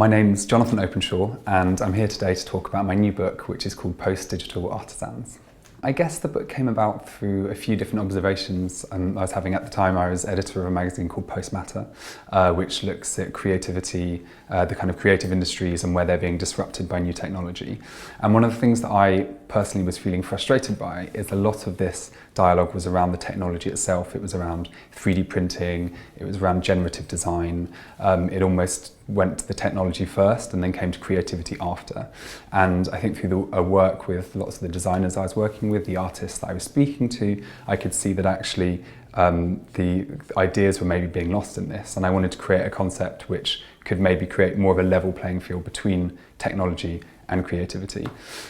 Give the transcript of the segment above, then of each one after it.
My name's Jonathan Openshaw, and I'm here today to talk about my new book, which is called Post-Digital Artisans. I guess the book came about through a few different observations I was having at the time. I was editor of a magazine called Post Matter, which looks at creativity, the kind of creative industries and where they're being disrupted by new technology. And one of the things that I personally was feeling frustrated by is a lot of this dialogue was around the technology itself. It was around 3D printing, it was around generative design. It almost went to the technology first and then came to creativity after. And I think through the work with lots of the designers I was working with, the artists that I was speaking to, I could see that actually the ideas were maybe being lost in this. And I wanted to create a concept which could maybe create more of a level playing field between technology and creativity.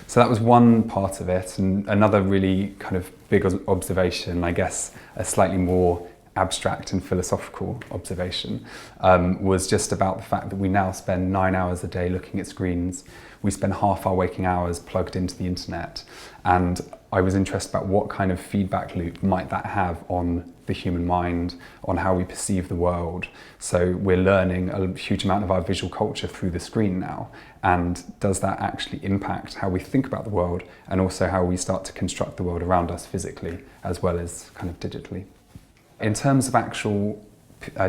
So that was one part of it. And another really kind of big observation, I guess a slightly more abstract and philosophical observation, was just about the fact that we now spend 9 hours a day looking at screens. We spend half our waking hours plugged into the internet. And I was interested about what kind of feedback loop might that have on the human mind, on how we perceive the world. So we're learning a huge amount of our visual culture through the screen now. And does that actually impact how we think about the world and also how we start to construct the world around us physically as well as kind of digitally? In terms of actual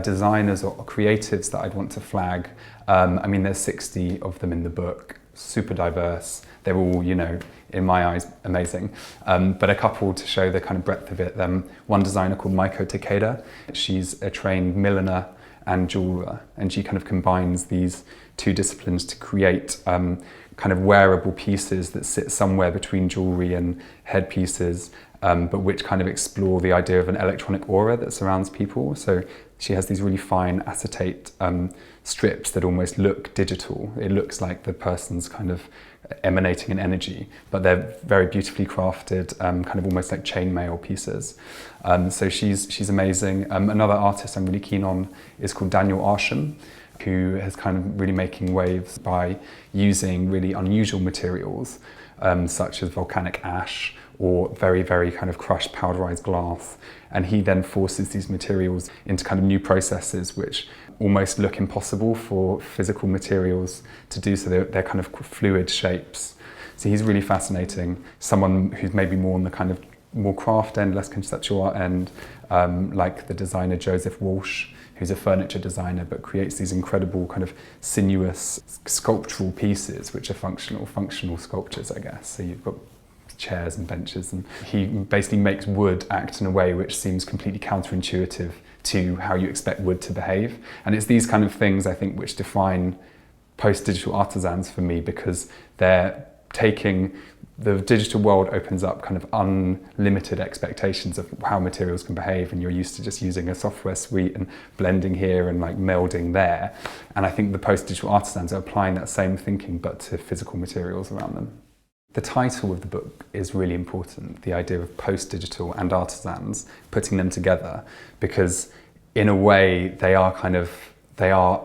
designers or creatives that I'd want to flag, I mean, there's 60 of them in the book, super diverse. They're all, you know, in my eyes, amazing. But a couple to show the kind of breadth of it. One designer called Maiko Takeda. She's a trained milliner and jeweler, and she kind of combines these two disciplines to create kind of wearable pieces that sit somewhere between jewelry and headpieces, but which kind of explore the idea of an electronic aura that surrounds people. So she has these really fine acetate strips that almost look digital. It looks like the person's kind of emanating an energy, but they're very beautifully crafted, kind of almost like chainmail pieces. So she's amazing. Another artist I'm really keen on is called Daniel Arsham, who is kind of really making waves by using really unusual materials, such as volcanic ash or very, very kind of crushed powderized glass. And he then forces these materials into kind of new processes which almost look impossible for physical materials to do, so they're kind of fluid shapes. So he's really fascinating. Someone who's maybe more on the kind of more craft end, less conceptual art end, like the designer Joseph Walsh, who's a furniture designer but creates these incredible kind of sinuous sculptural pieces which are functional sculptures, I guess. So you've got chairs and benches, and he basically makes wood act in a way which seems completely counterintuitive to how you expect wood to behave. And it's these kind of things, I think, which define post-digital artisans for me, because they're taking the digital world opens up kind of unlimited expectations of how materials can behave, and you're used to just using a software suite and blending here and like melding there. And I think the post-digital artisans are applying that same thinking but to physical materials around them. The title of the book is really important, the idea of post-digital and artisans, putting them together, because in a way they are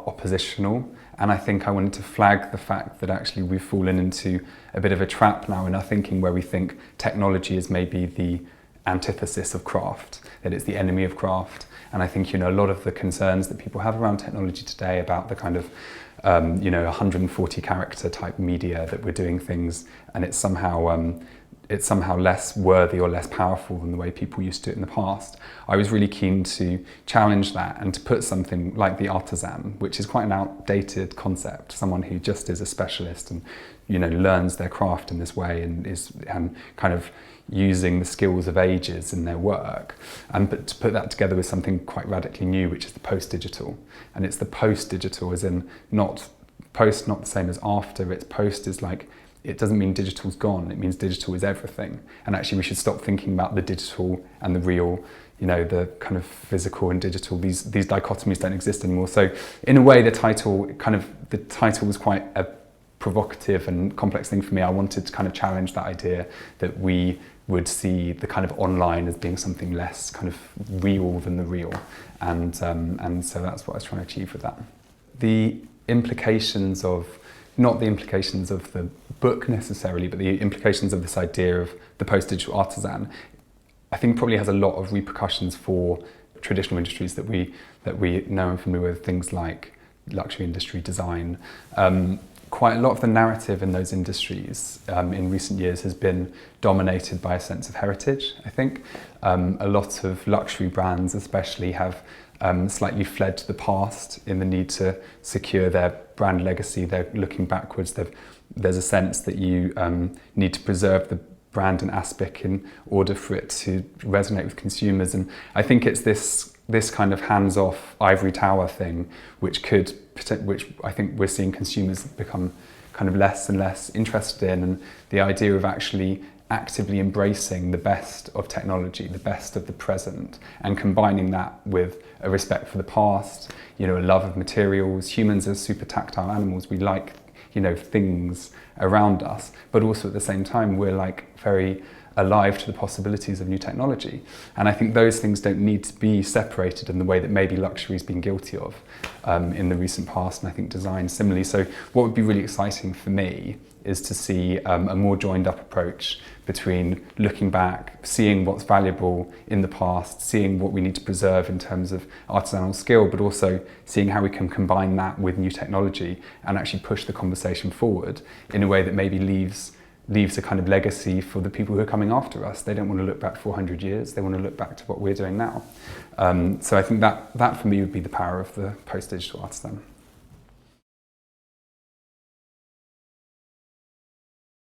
oppositional. And I think I wanted to flag the fact that actually we've fallen into a bit of a trap now in our thinking where we think technology is maybe the antithesis of craft, that it's the enemy of craft. And I think, you know, a lot of the concerns that people have around technology today about the kind of 140 character type media that we're doing things, and it's somehow less worthy or less powerful than the way people used to do it in the past. I was really keen to challenge that and to put something like the artisan, which is quite an outdated concept, someone who just is a specialist and, you know, learns their craft in this way and is kind of using the skills of ages in their work, but to put that together with something quite radically new, which is the post-digital. And it's the post-digital as in not post, not the same as after. It's post is like, it doesn't mean digital's gone, it means digital is everything. And actually we should stop thinking about the digital and the real, you know, the kind of physical and digital. These dichotomies don't exist anymore. So in a way the title was quite a provocative and complex thing for me. I wanted to kind of challenge that idea that we would see the kind of online as being something less kind of real than the real. And so that's what I was trying to achieve with that. The implications of, not the implications of the book necessarily, but the implications of this idea of the post-digital artisan, I think probably has a lot of repercussions for traditional industries that we know and familiar with, things like luxury industry, design. Quite a lot of the narrative in those industries in recent years has been dominated by a sense of heritage, I think. A lot of luxury brands especially have slightly fled to the past in the need to secure their brand legacy. They're looking backwards. There's a sense that you need to preserve the brand and aspect in order for it to resonate with consumers. And I think it's this kind of hands-off ivory tower thing which I think we're seeing consumers become kind of less and less interested in, and the idea of actually actively embracing the best of technology, the best of the present, and combining that with a respect for the past, a love of materials. Humans are super tactile animals. We like, things around us, but also at the same time, we're like very alive to the possibilities of new technology. And I think those things don't need to be separated in the way that maybe luxury's been guilty of in the recent past, and I think design similarly. So what would be really exciting for me is to see a more joined up approach between looking back, seeing what's valuable in the past, seeing what we need to preserve in terms of artisanal skill, but also seeing how we can combine that with new technology and actually push the conversation forward in a way that maybe leaves a kind of legacy for the people who are coming after us. They don't want to look back 400 years, they want to look back to what we're doing now. So I think that for me would be the power of the post-digital artisan.